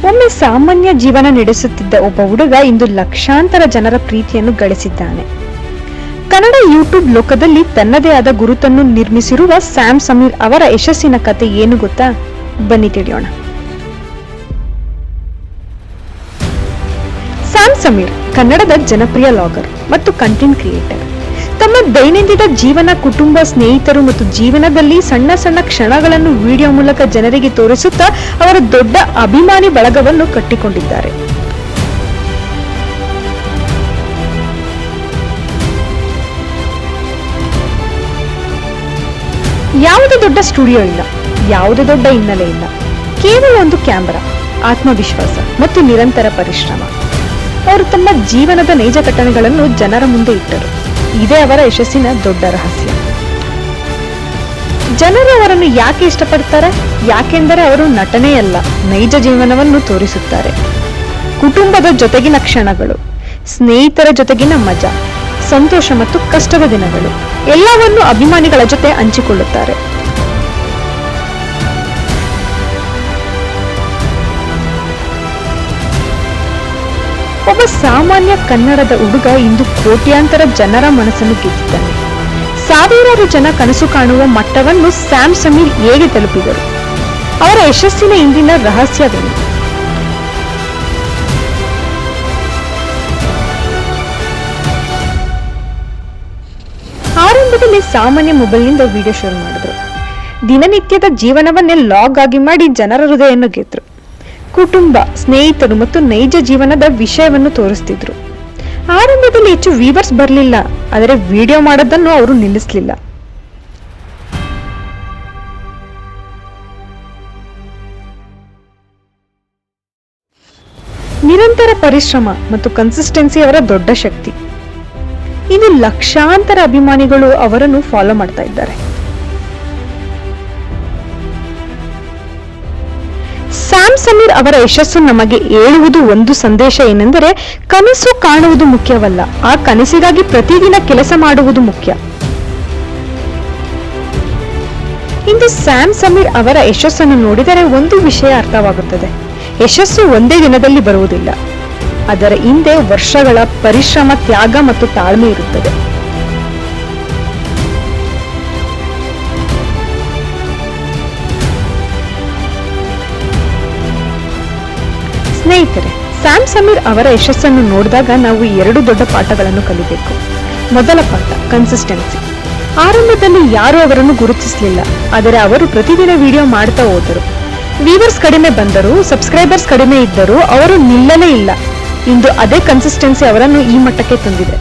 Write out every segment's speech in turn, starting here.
ಒಮ್ಮೆ ಸಾಮಾನ್ಯ ಜೀವನ ನಡೆಸುತ್ತಿದ್ದ ಒಬ್ಬ ಹುಡುಗ ಇಂದು ಲಕ್ಷಾಂತರ ಜನರ ಪ್ರೀತಿಯನ್ನು ಗಳಿಸಿದ್ದಾನೆ. ಕನ್ನಡ ಯೂಟ್ಯೂಬ್ ಲೋಕದಲ್ಲಿ ತನ್ನದೇ ಆದ ಗುರುತನ್ನು ನಿರ್ಮಿಸಿರುವ ಸ್ಯಾಮ್ ಸಮೀರ್ ಅವರ ಯಶಸ್ಸಿನ ಕತೆ ಏನು ಗೊತ್ತಾ? ಬನ್ನಿ ತಿಳಿಯೋಣ. ಸ್ಯಾಮ್ ಸಮೀರ್ ಕನ್ನಡದ ಜನಪ್ರಿಯ ಲಾಗರ್ ಮತ್ತು ಕಂಟೆಂಟ್ ಕ್ರಿಯೇಟರ್. ತಮ್ಮ ದೈನಂದಿನ ಜೀವನ, ಕುಟುಂಬ, ಸ್ನೇಹಿತರು ಮತ್ತು ಜೀವನದಲ್ಲಿ ಸಣ್ಣ ಸಣ್ಣ ಕ್ಷಣಗಳನ್ನು ವಿಡಿಯೋ ಮೂಲಕ ಜನರಿಗೆ ತೋರಿಸುತ್ತಾ ಅವರ ದೊಡ್ಡ ಅಭಿಮಾನಿ ಬಳಗವನ್ನು ಕಟ್ಟಿಕೊಂಡಿದ್ದಾರೆ. ಯಾವುದೇ ದೊಡ್ಡ ಸ್ಟುಡಿಯೋ ಇಲ್ಲ, ಯಾವುದೇ ದೊಡ್ಡ ಹಿನ್ನೆಲೆ ಇಲ್ಲ, ಕೇವಲ ಒಂದು ಕ್ಯಾಮೆರಾ, ಆತ್ಮವಿಶ್ವಾಸ ಮತ್ತು ನಿರಂತರ ಪರಿಶ್ರಮ. ಅವರು ತಮ್ಮ ಜೀವನದ ನೈಜ ಘಟನೆಗಳನ್ನು ಜನರ ಮುಂದೆ ಇಟ್ಟರು. ಇದೇ ಅವರ ಯಶಸ್ಸಿನ ದೊಡ್ಡ ರಹಸ್ಯ. ಜನರು ಅವರನ್ನು ಯಾಕೆ ಇಷ್ಟಪಡ್ತಾರೆ? ಯಾಕೆಂದರೆ ಅವರು ನಟನೆಯಲ್ಲ, ನೈಜ ಜೀವನವನ್ನು ತೋರಿಸುತ್ತಾರೆ. ಕುಟುಂಬದ ಜೊತೆಗಿನ ಕ್ಷಣಗಳು, ಸ್ನೇಹಿತರ ಜೊತೆಗಿನ ಮಜಾ, ಸಂತೋಷ ಮತ್ತು ಕಷ್ಟದ ದಿನಗಳು ಎಲ್ಲವನ್ನು ಅಭಿಮಾನಿಗಳ ಜೊತೆ ಹಂಚಿಕೊಳ್ಳುತ್ತಾರೆ. ಒಬ್ಬ ಸಾಮಾನ್ಯ ಕನ್ನಡದ ಹುಡುಗ ಇಂದು ಕೋಟ್ಯಾಂತರ ಜನರ ಮನಸ್ಸನ್ನು ಗೆದ್ದಿದ್ದಾನೆ. ಸಾವಿರಾರು ಜನ ಕನಸು ಕಾಣುವ ಮಟ್ಟವನ್ನು ಸ್ಯಾಮ್ ಸಮೀರ್ ಹೇಗೆ ತಲುಪಿದರು? ಅವರ ಯಶಸ್ಸಿನ ಹಿಂದಿನ ರಹಸ್ಯವೇನು? ಆರಂಭದಲ್ಲಿ ಸಾಮಾನ್ಯ ಮೊಬೈಲ್ನಿಂದ ವಿಡಿಯೋ ಶೇರ್ ಮಾಡಿದ್ರು. ದಿನನಿತ್ಯದ ಜೀವನವನ್ನೇ ಲಾಗ್ ಆಗಿ ಮಾಡಿ ಜನರ ಹೃದಯವನ್ನು ಗೆದ್ರು. ಕುಟುಂಬ, ಸ್ನೇಹಿತರು ಮತ್ತು ನೈಜ ಜೀವನದ ವಿಷಯವನ್ನು ತೋರಿಸ್ತಿದ್ರು. ಆರಂಭದಲ್ಲಿ ಹೆಚ್ಚು ವ್ಯೂವರ್ಸ್ ಬರಲಿಲ್ಲ, ಆದರೆ ವಿಡಿಯೋ ಮಾಡೋದನ್ನು ಅವರು ನಿಲ್ಲಿಸಲಿಲ್ಲ. ನಿರಂತರ ಪರಿಶ್ರಮ ಮತ್ತು ಕನ್ಸಿಸ್ಟೆನ್ಸಿ ಅವರ ದೊಡ್ಡ ಶಕ್ತಿ. ಇನ್ನು ಲಕ್ಷಾಂತರ ಅಭಿಮಾನಿಗಳು ಅವರನ್ನು ಫಾಲೋ ಮಾಡ್ತಾ ಇದ್ದಾರೆ. ಸ್ಯಾಮ್ ಸಮೀರ್ ಅವರ ಯಶಸ್ಸು ನಮಗೆ ಹೇಳುವುದು ಒಂದು ಸಂದೇಶ ಏನೆಂದರೆ, ಕನಸು ಕಾಣುವುದು ಮುಖ್ಯವಲ್ಲ, ಆ ಕನಸಿಗಾಗಿ ಪ್ರತಿದಿನ ಕೆಲಸ ಮಾಡುವುದು ಮುಖ್ಯ. ಇಂದು ಸ್ಯಾಮ್ ಸಮೀರ್ ಅವರ ಯಶಸ್ಸನ್ನು ನೋಡಿದರೆ ಒಂದು ವಿಷಯ ಅರ್ಥವಾಗುತ್ತದೆ. ಯಶಸ್ಸು ಒಂದೇ ದಿನದಲ್ಲಿ ಬರುವುದಿಲ್ಲ, ಅದರ ಹಿಂದೆ ವರ್ಷಗಳ ಪರಿಶ್ರಮ, ತ್ಯಾಗ ಮತ್ತು ತಾಳ್ಮೆ ಇರುತ್ತದೆ. ಸ್ನೇಹಿತರೆ, ಸ್ಯಾಮ್ ಸಮೀರ್ ಅವರ ಯಶಸ್ಸನ್ನು ನೋಡಿದಾಗ ನಾವು ಎರಡು ದೊಡ್ಡ ಪಾಠಗಳನ್ನು ಕಲಿಬೇಕು. ಮೊದಲ ಪಾಠ ಕನ್ಸಿಸ್ಟೆನ್ಸಿ. ಆರಂಭದಲ್ಲಿ ಯಾರೂ ಅವರನ್ನು ಗುರುತಿಸಲಿಲ್ಲ, ಆದರೆ ಅವರು ಪ್ರತಿದಿನ ವಿಡಿಯೋ ಮಾಡ್ತಾ ಹೋದರು. ವ್ಯೂವರ್ಸ್ ಕಡಿಮೆ ಬಂದರು, ಸಬ್ಸ್ಕ್ರೈಬರ್ಸ್ ಕಡಿಮೆ ಇದ್ದರು, ಅವರು ನಿಲ್ಲಲೇ ಇಲ್ಲ. ಇಂದು ಅದೇ ಕನ್ಸಿಸ್ಟೆನ್ಸಿ ಅವರನ್ನು ಈ ಮಟ್ಟಕ್ಕೆ ತಂದಿದೆ.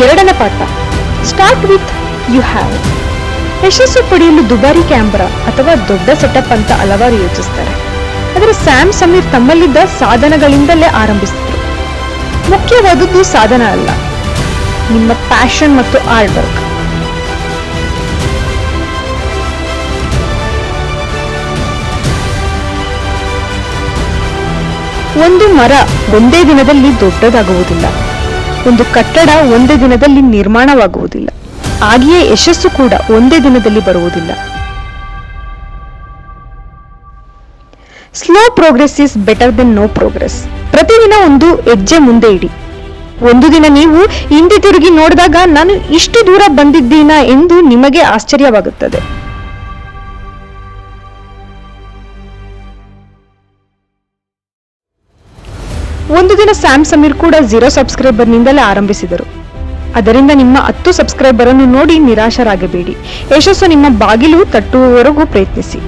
ಎರಡನೇ ಪಾಠ ಸ್ಟಾರ್ಟ್ ವಿತ್ ಯು ಹ್ಯಾವ್. ಯಶಸ್ಸು ಪಡೆಯಲು ದುಬಾರಿ ಕ್ಯಾಮ್ರಾ ಅಥವಾ ದೊಡ್ಡ ಸೆಟಪ್ ಅಂತ ಹಲವಾರು ಯೋಚಿಸ್ತಾರೆ, ಆದರೆ ಸ್ಯಾಮ್ ಸಮೀರ್ ತಮ್ಮಲ್ಲಿದ್ದ ಸಾಧನಗಳಿಂದಲೇ ಆರಂಭಿಸಿದ್ರು. ಮುಖ್ಯವಾದದ್ದು ಸಾಧನ ಅಲ್ಲ, ನಿಮ್ಮ ಪ್ಯಾಷನ್ ಮತ್ತು ಹಾರ್ಡ್ ವರ್ಕ್. ಒಂದು ಮರ ಒಂದೇ ದಿನದಲ್ಲಿ ದೊಡ್ಡದಾಗುವುದಿಲ್ಲ, ಒಂದು ಕಟ್ಟಡ ಒಂದೇ ದಿನದಲ್ಲಿ ನಿರ್ಮಾಣವಾಗುವುದಿಲ್ಲ, ಹಾಗೆಯೇ ಯಶಸ್ಸು ಕೂಡ ಒಂದೇ ದಿನದಲ್ಲಿ ಬರುವುದಿಲ್ಲ. Slow progress is better than no progress. ಪ್ರತಿದಿನ ಒಂದು ಹೆಜ್ಜೆ ಮುಂದೆ ಇಡಿ. ಒಂದು ದಿನ ನೀವು ಹಿಂದೆ ತಿರುಗಿ ನೋಡಿದಾಗ ನಾನು ಇಷ್ಟು ದೂರ ಬಂದಿದ್ದೀನಾ ಎಂದು ನಿಮಗೆ ಆಶ್ಚರ್ಯವಾಗುತ್ತದೆ. ಒಂದು ದಿನ ಸ್ಯಾಮ್ ಸಮೀರ್ ಕೂಡ 0 ಸಬ್ಸ್ಕ್ರೈಬರ್ನಿಂದಲೇ ಆರಂಭಿಸಿದರು. ಅದರಿಂದ ನಿಮ್ಮ 10 ಸಬ್ಸ್ಕ್ರೈಬರ್ ಅನ್ನು ನೋಡಿ ನಿರಾಶರಾಗಬೇಡಿ. ಯಶಸ್ಸು ನಿಮ್ಮ ಬಾಗಿಲು ತಟ್ಟುವವರೆಗೂ ಪ್ರಯತ್ನಿಸಿ.